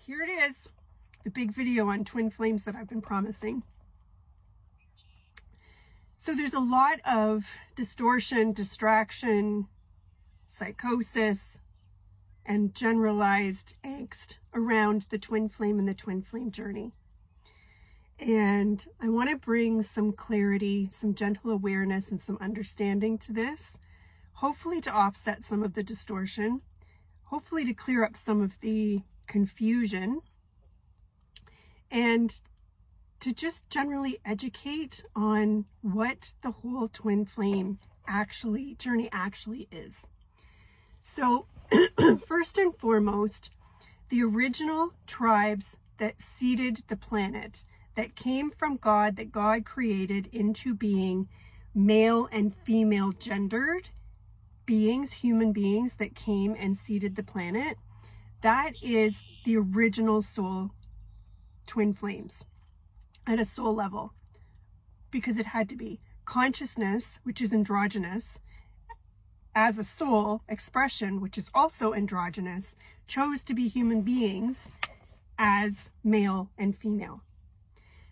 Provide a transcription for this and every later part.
here it is, the big video on twin flames that I've been promising. So there's a lot of distortion, distraction, psychosis, and generalized angst around the twin flame and the twin flame journey. And I want to bring some clarity, some gentle awareness, and some understanding to this, hopefully to offset some of the distortion, hopefully to clear up some of the confusion, and to just generally educate on what the whole twin flame journey actually is. So first and foremost, the original tribes that seeded the planet, that came from God, that God created into being, male and female gendered beings, human beings that came and seeded the planet, that is the original soul twin flames at a soul level, because it had to be. Consciousness, which is androgynous, as a soul expression, which is also androgynous, chose to be human beings as male and female.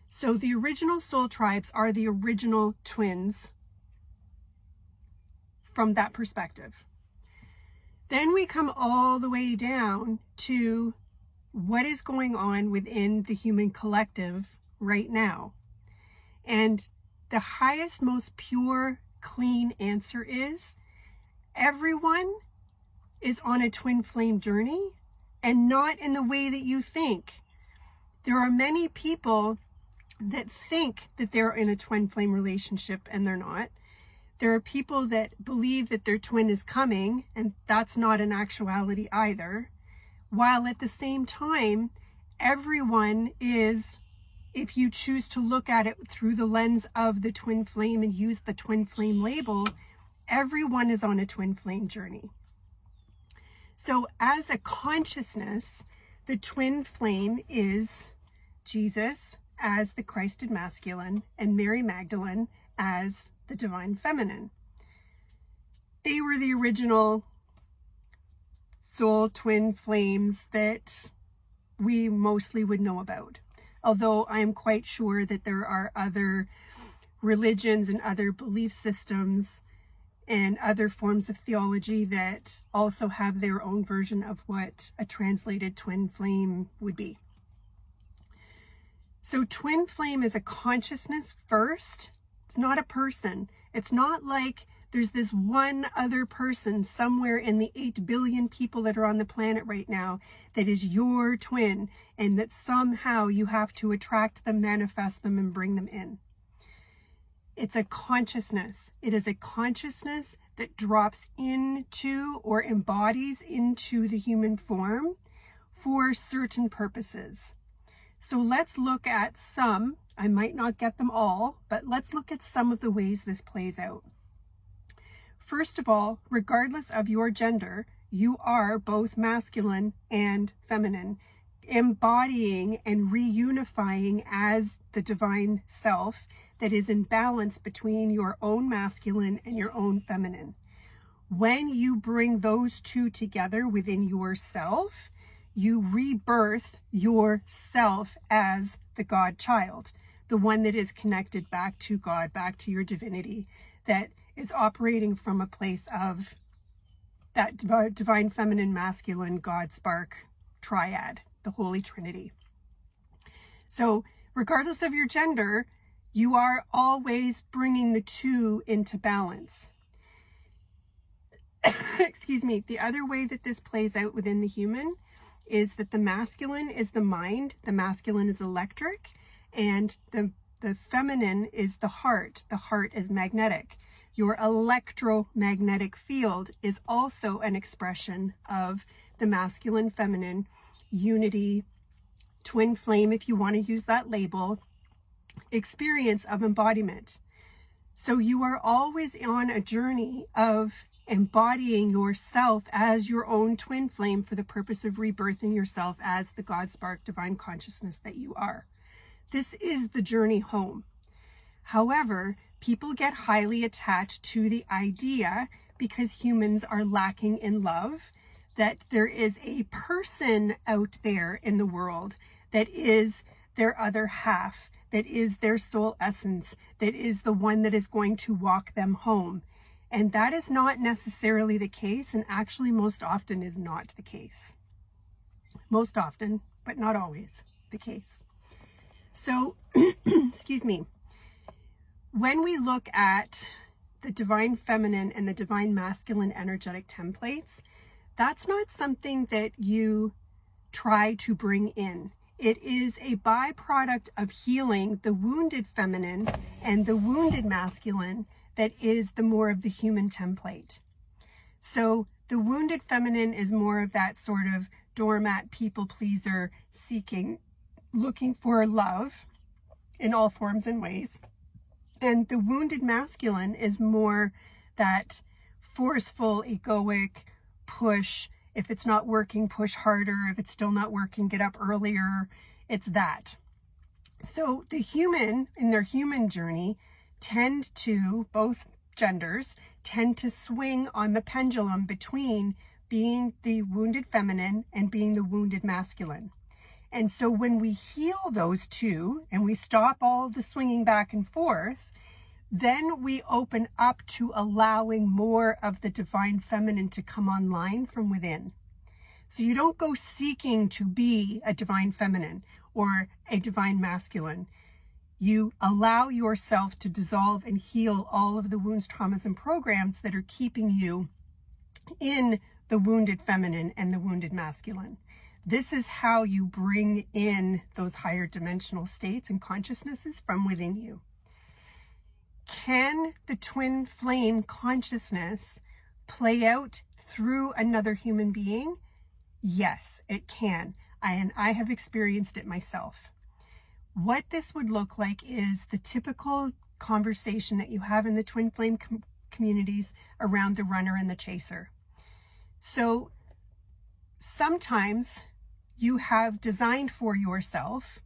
So the original soul tribes are the original twins from that perspective. Then we come all the way down to what is going on within the human collective right now. And the highest, most pure, clean answer is everyone is on a twin flame journey, and not in the way that you think. There are many people that think that they're in a twin flame relationship and they're not. There are people that believe that their twin is coming, and that's not an actuality either. While at the same time, everyone is, if you choose to look at it through the lens of the twin flame and use the twin flame label, everyone is on a twin flame journey. So as a consciousness, the twin flame is Jesus as the Christed masculine and Mary Magdalene as the divine feminine. They were the original soul twin flames that we mostly would know about. Although I am quite sure that there are other religions and other belief systems and other forms of theology that also have their own version of what a translated twin flame would be. So twin flame is a consciousness first. It's not a person. It's not like there's this one other person somewhere in the 8 billion people that are on the planet right now that is your twin, and that somehow you have to attract them, manifest them, and bring them in. It's a consciousness. It is a consciousness that drops into or embodies into the human form for certain purposes. So let's look at some. I might not get them all, but let's look at some of the ways this plays out. First of all, regardless of your gender, you are both masculine and feminine, embodying and reunifying as the divine self that is in balance between your own masculine and your own feminine. When you bring those two together within yourself, you rebirth yourself as the God child, the one that is connected back to God, back to your divinity, that is operating from a place of that divine feminine, masculine, God spark triad, the Holy Trinity. So regardless of your gender, you are always bringing the two into balance. Excuse me. The other way that this plays out within the human is that the masculine is the mind, the masculine is electric, and the feminine is the heart. The heart is magnetic. Your electromagnetic field is also an expression of the masculine, feminine unity, twin flame, if you want to use that label, experience of embodiment. So you are always on a journey of embodying yourself as your own twin flame for the purpose of rebirthing yourself as the God spark divine consciousness that you are. This is the journey home. However, people get highly attached to the idea, because humans are lacking in love, that there is a person out there in the world that is their other half, that is their soul essence, that is the one that is going to walk them home. And that is not necessarily the case, and actually most often is not the case. Most often, but not always the case. So, excuse me, when we look at the divine feminine and the divine masculine energetic templates, that's not something that you try to bring in. It is a byproduct of healing the wounded feminine and the wounded masculine that is the more of the human template. So the wounded feminine is more of that sort of doormat, people pleaser, seeking, looking for love in all forms and ways. And the wounded masculine is more that forceful, egoic, push. If it's not working, push harder. If it's still not working, get up earlier. It's that. So the human, in their human journey, both genders tend to swing on the pendulum between being the wounded feminine and being the wounded masculine. And so when we heal those two and we stop all the swinging back and forth, then we open up to allowing more of the divine feminine to come online from within. So you don't go seeking to be a divine feminine or a divine masculine. You allow yourself to dissolve and heal all of the wounds, traumas, and programs that are keeping you in the wounded feminine and the wounded masculine. This is how you bring in those higher dimensional states and consciousnesses from within you. Can the twin flame consciousness play out through another human being? Yes, it can. And I have experienced it myself. What this would look like is the typical conversation that you have in the twin flame communities around the runner and the chaser. So sometimes you have designed for yourself,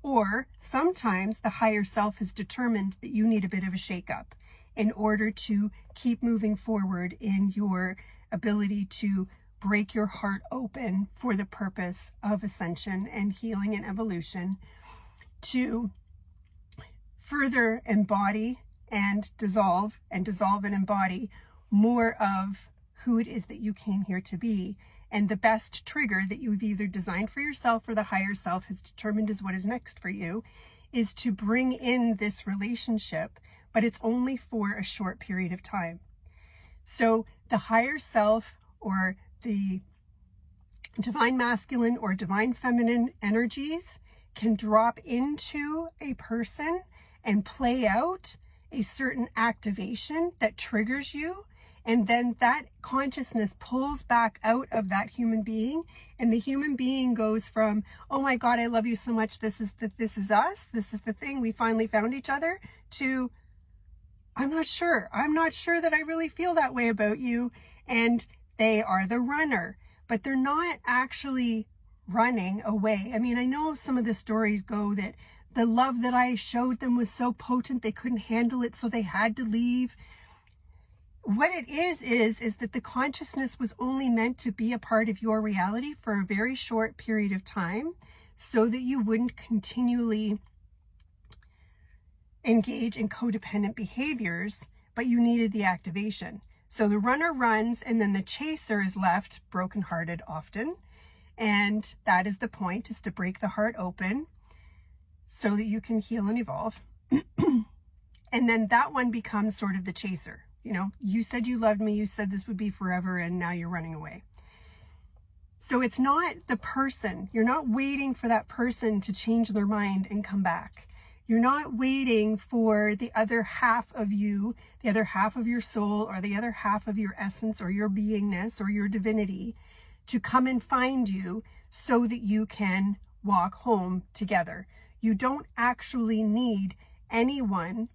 or sometimes the higher self has determined that you need a bit of a shakeup in order to keep moving forward in your ability to break your heart open for the purpose of ascension and healing and evolution, to further embody and dissolve and embody more of who it is that you came here to be. And the best trigger that you've either designed for yourself or the higher self has determined is what is next for you is to bring in this relationship, but it's only for a short period of time. So the higher self or the divine masculine or divine feminine energies can drop into a person and play out a certain activation that triggers you. And then that consciousness pulls back out of that human being, and the human being goes from, oh my God, I love you so much. This is us. This is the thing. We finally found each other, to, I'm not sure that I really feel that way about you. And they are the runner, but they're not actually running away. I mean, I know some of the stories go that the love that I showed them was so potent, they couldn't handle it, so they had to leave. What it is that the consciousness was only meant to be a part of your reality for a very short period of time so that you wouldn't continually engage in codependent behaviors, but you needed the activation. So the runner runs, and then the chaser is left brokenhearted often. And that is the point, is to break the heart open so that you can heal and evolve. And then that one becomes sort of the chaser. You know, you said you loved me, you said this would be forever, and now you're running away. So it's not the person. You're not waiting for that person to change their mind and come back. You're not waiting for the other half of you, the other half of your soul, or the other half of your essence or your beingness or your divinity to come and find you so that you can walk home together. You don't actually need anyone,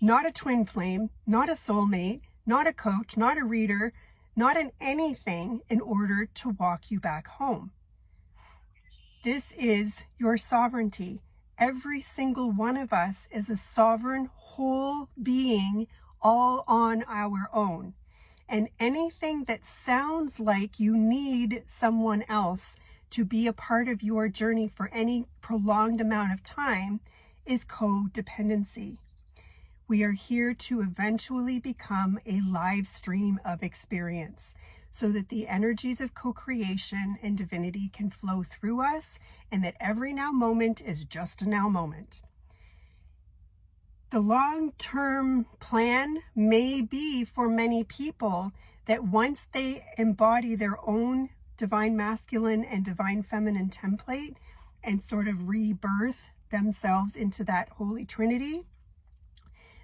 not a twin flame, not a soulmate, not a coach, not a reader, not an anything in order to walk you back home. This is your sovereignty. Every single one of us is a sovereign whole being all on our own. And anything that sounds like you need someone else to be a part of your journey for any prolonged amount of time is codependency. We are here to eventually become a live stream of experience so that the energies of co-creation and divinity can flow through us, and that every now moment is just a now moment. The long-term plan may be for many people that once they embody their own divine masculine and divine feminine template and sort of rebirth themselves into that Holy Trinity,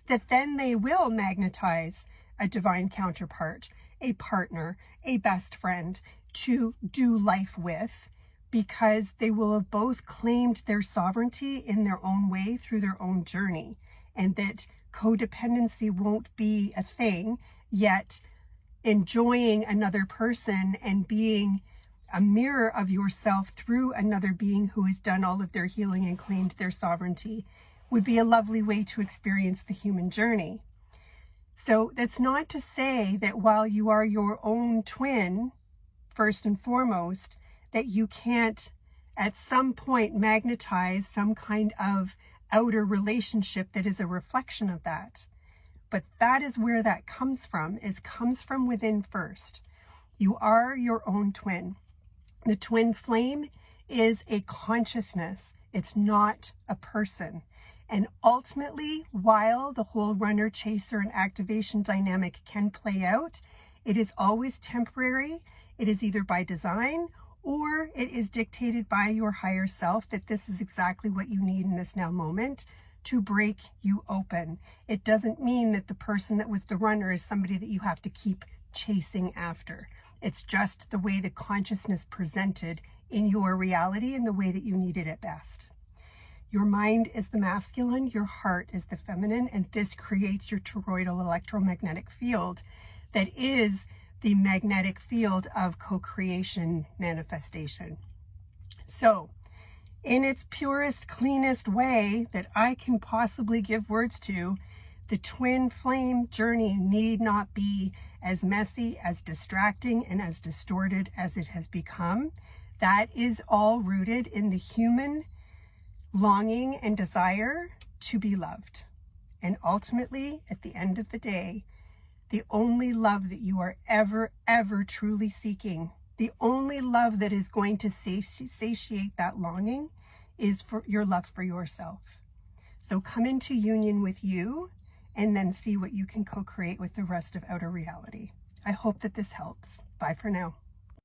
that then they will magnetize a divine counterpart, a partner, a best friend to do life with, because they will have both claimed their sovereignty in their own way through their own journey, and that codependency won't be a thing, yet enjoying another person and being a mirror of yourself through another being who has done all of their healing and claimed their sovereignty would be a lovely way to experience the human journey. So that's not to say that while you are your own twin, first and foremost, that you can't at some point magnetize some kind of outer relationship that is a reflection of that. But that is where that comes from within first. You are your own twin. The twin flame is a consciousness. It's not a person. And ultimately, while the whole runner, chaser, and activation dynamic can play out, it is always temporary. It is either by design or it is dictated by your higher self that this is exactly what you need in this now moment to break you open. It doesn't mean that the person that was the runner is somebody that you have to keep chasing after. It's just the way the consciousness presented in your reality and the way that you need it at best. Your mind is the masculine, your heart is the feminine, and this creates your toroidal electromagnetic field that is the magnetic field of co-creation manifestation. So, in its purest, cleanest way that I can possibly give words to, the twin flame journey need not be as messy, as distracting, and as distorted as it has become. That is all rooted in the human longing and desire to be loved. And ultimately, at the end of the day, the only love that you are ever, ever truly seeking, the only love that is going to satiate that longing, is for your love for yourself. So come into union with you and then see what you can co-create with the rest of outer reality. I hope that this helps. Bye for now.